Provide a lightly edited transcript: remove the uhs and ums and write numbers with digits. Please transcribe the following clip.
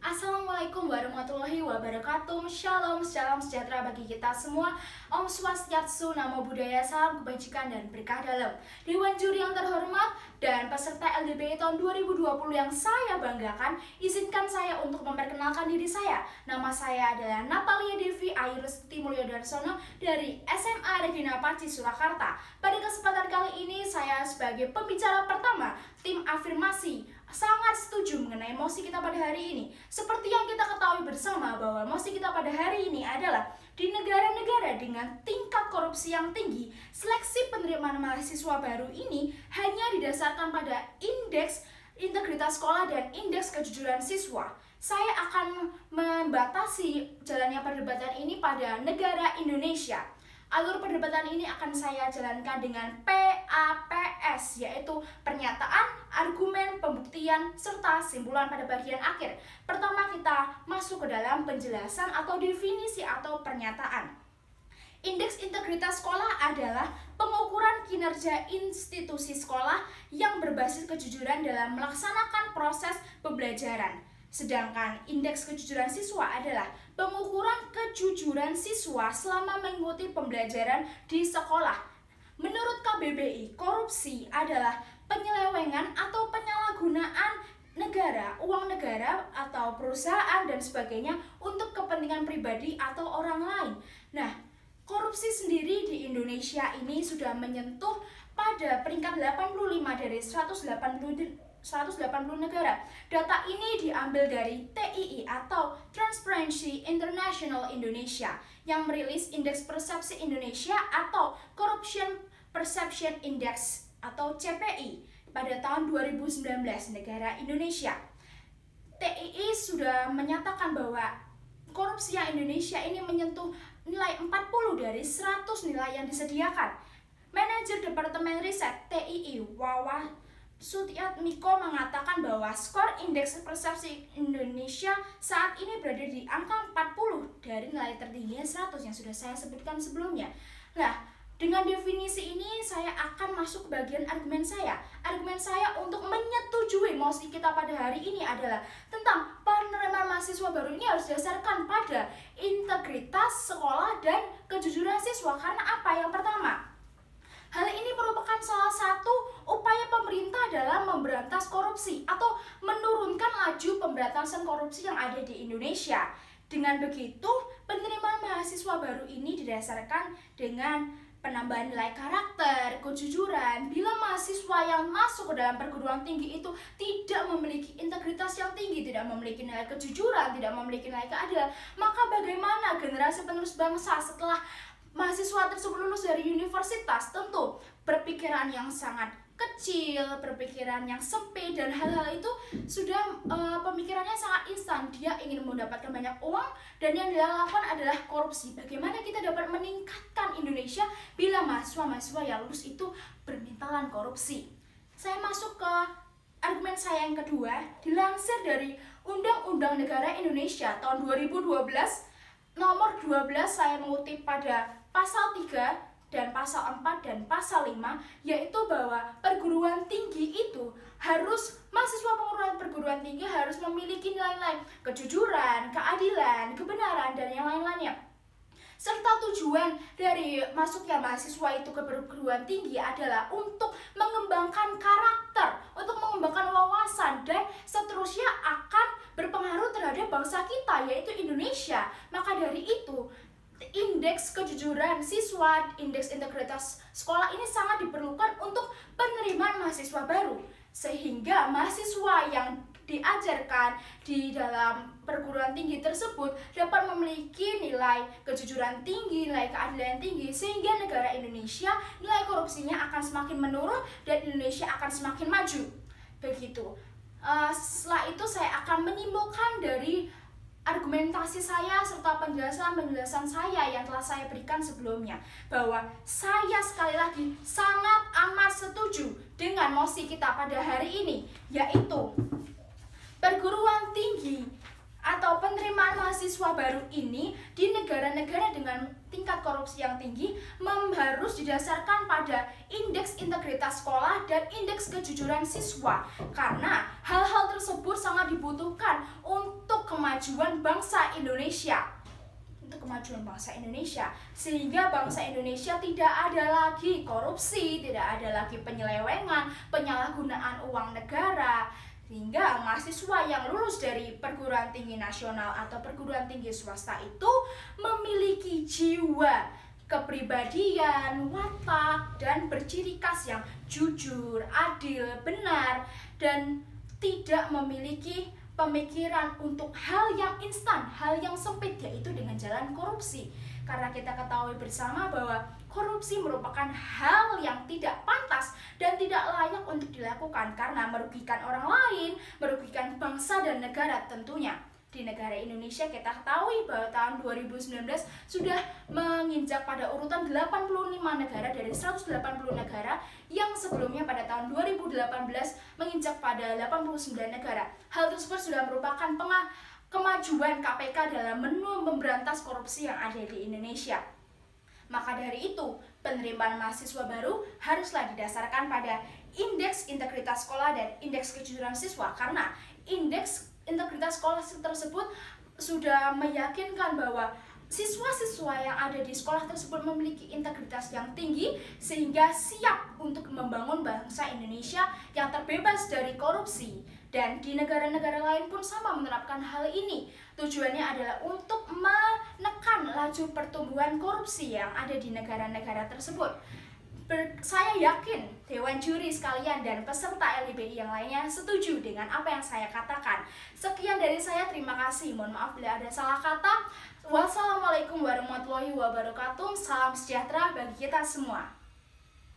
Assalamualaikum warahmatullahi wabarakatuh. Shalom, salam sejahtera bagi kita semua. Om Swastiastu, Namo Buddhaya, salam kebajikan dan berkah dalam. Dewan Juri yang terhormat dan peserta LDPI tahun 2020 yang saya banggakan, izinkan saya untuk memperkenalkan diri saya. Nama saya adalah Natalia Devi Ayu Restuti Mulyodarsono dari SMA Regina Paci, Surakarta. Pada kesempatan kali ini saya sebagai pembicara pertama tim afirmasi sangat setuju mengenai mosi kita pada hari ini. Seperti yang kita ketahui bersama bahwa mosi kita pada hari ini adalah di negara-negara dengan tingkat korupsi yang tinggi, seleksi penerimaan mahasiswa baru ini hanya didasarkan pada indeks integritas sekolah dan indeks kejujuran siswa. Saya akan membatasi jalannya perdebatan ini pada negara Indonesia. Alur perdebatan ini akan saya jalankan dengan PAPS, yaitu pernyataan, argumen, pembuktian, serta simpulan pada bagian akhir. Pertama kita masuk ke dalam penjelasan atau definisi atau pernyataan. Indeks integritas sekolah adalah pengukuran kinerja institusi sekolah yang berbasis kejujuran dalam melaksanakan proses pembelajaran. Sedangkan indeks kejujuran siswa adalah pengukuran kejujuran siswa selama mengikuti pembelajaran di sekolah. Menurut KBBI, korupsi adalah penyelewengan atau penyalahgunaan negara, uang negara atau perusahaan dan sebagainya untuk kepentingan pribadi atau orang lain. Nah, korupsi sendiri di Indonesia ini sudah menyentuh pada peringkat 85 dari 180 negara. Data ini diambil dari TII atau Transparency International Indonesia yang merilis Indeks Persepsi Indonesia atau Corruption Perception Index atau CPI pada tahun 2019 negara Indonesia. TII sudah menyatakan bahwa korupsi yang Indonesia ini menyentuh nilai 40 dari 100 nilai yang disediakan. Manajer Departemen Riset TII Wawa Sutiatmiko mengatakan bahwa skor indeks persepsi Indonesia saat ini berada di angka 40 dari nilai tertingginya 100 yang sudah saya sebutkan sebelumnya. Nah, dengan definisi ini saya akan masuk ke bagian argumen saya. Argumen saya untuk menyetujui mosi kita pada hari ini adalah tentang penerimaan mahasiswa baru ini harus didasarkan pada integritas sekolah dan kejujuran siswa. Karena apa? Yang pertama, hal ini merupakan salah satu upaya pemerintah dalam memberantas korupsi atau menurunkan laju pemberantasan korupsi yang ada di Indonesia. Dengan begitu, penerimaan mahasiswa baru ini didasarkan dengan penambahan nilai karakter, kejujuran. Bila mahasiswa yang masuk ke dalam perguruan tinggi itu tidak memiliki integritas yang tinggi, tidak memiliki nilai kejujuran, tidak memiliki nilai keadilan, maka bagaimana generasi penerus bangsa setelah mahasiswa tersebut lulus dari universitas? Tentu berpikiran yang sangat kecil, berpikiran yang sempit, dan hal-hal itu sudah pemikirannya sangat instan. Dia ingin mendapatkan banyak uang dan yang dia lakukan adalah korupsi. Bagaimana kita dapat meningkatkan Indonesia bila mahasiswa-mahasiswa yang lulus itu bermentalan korupsi? Saya masuk ke argumen saya yang kedua. Dilansir dari Undang-Undang Negara Indonesia tahun 2012 nomor 12, saya mengutip pada pasal 3 dan pasal 4 dan pasal 5, yaitu bahwa perguruan tinggi itu harus, mahasiswa perguruan tinggi harus memiliki nilai-nilai kejujuran, keadilan, kebenaran, dan yang lain-lainnya. Serta tujuan dari masuknya mahasiswa itu ke perguruan tinggi adalah untuk mengembangkan karakter, untuk mengembangkan wawasan, dan seterusnya akan berpengaruh terhadap bangsa kita, yaitu Indonesia. Maka dari itu, indeks kejujuran siswa, indeks integritas sekolah ini sangat diperlukan untuk penerimaan mahasiswa baru, sehingga mahasiswa yang diajarkan di dalam perguruan tinggi tersebut dapat memiliki nilai kejujuran tinggi, nilai keadilan tinggi, sehingga negara Indonesia nilai korupsinya akan semakin menurun dan Indonesia akan semakin maju. Begitu. Setelah itu saya akan menyimpulkan dari argumentasi saya serta penjelasan saya yang telah saya berikan sebelumnya, bahwa saya sekali lagi sangat amat setuju dengan mosi kita pada hari ini, yaitu perguruan tinggi atau penerimaan mahasiswa baru ini di negara-negara dengan tingkat korupsi yang tinggi harus didasarkan pada indeks integritas sekolah dan indeks kejujuran siswa, karena hal-hal tersebut sangat dibutuhkan untuk kemajuan bangsa Indonesia. Untuk kemajuan bangsa Indonesia, sehingga bangsa Indonesia tidak ada lagi korupsi, tidak ada lagi penyelewengan, penyalahgunaan uang negara, sehingga mahasiswa yang lulus dari perguruan tinggi nasional atau perguruan tinggi swasta itu memiliki jiwa, kepribadian, watak, dan berciri khas yang jujur, adil, benar, dan tidak memiliki pemikiran untuk hal yang instan, hal yang sempit, yaitu dengan jalan korupsi. Karena kita ketahui bersama bahwa korupsi merupakan hal yang tidak pantas dan tidak layak untuk dilakukan karena merugikan orang lain, merugikan bangsa dan negara tentunya. Di negara Indonesia kita ketahui bahwa tahun 2019 sudah menginjak pada urutan 85 negara dari 180 negara yang sebelumnya pada tahun 2018 menginjak pada 89 negara. Hal tersebut sudah merupakan kemajuan KPK dalam memberantas korupsi yang ada di Indonesia. Maka dari itu, penerimaan mahasiswa baru haruslah didasarkan pada indeks integritas sekolah dan indeks kejujuran siswa, karena indeks integritas sekolah tersebut sudah meyakinkan bahwa siswa-siswa yang ada di sekolah tersebut memiliki integritas yang tinggi sehingga siap untuk membangun bangsa Indonesia yang terbebas dari korupsi. Dan di negara-negara lain pun sama menerapkan hal ini. Tujuannya adalah untuk menekan laju pertumbuhan korupsi yang ada di negara-negara tersebut. Saya yakin Dewan Juri sekalian dan peserta LIBI yang lainnya setuju dengan apa yang saya katakan. Sekian dari saya, terima kasih. Mohon maaf bila ada salah kata. Wassalamualaikum warahmatullahi wabarakatuh. Salam sejahtera bagi kita semua.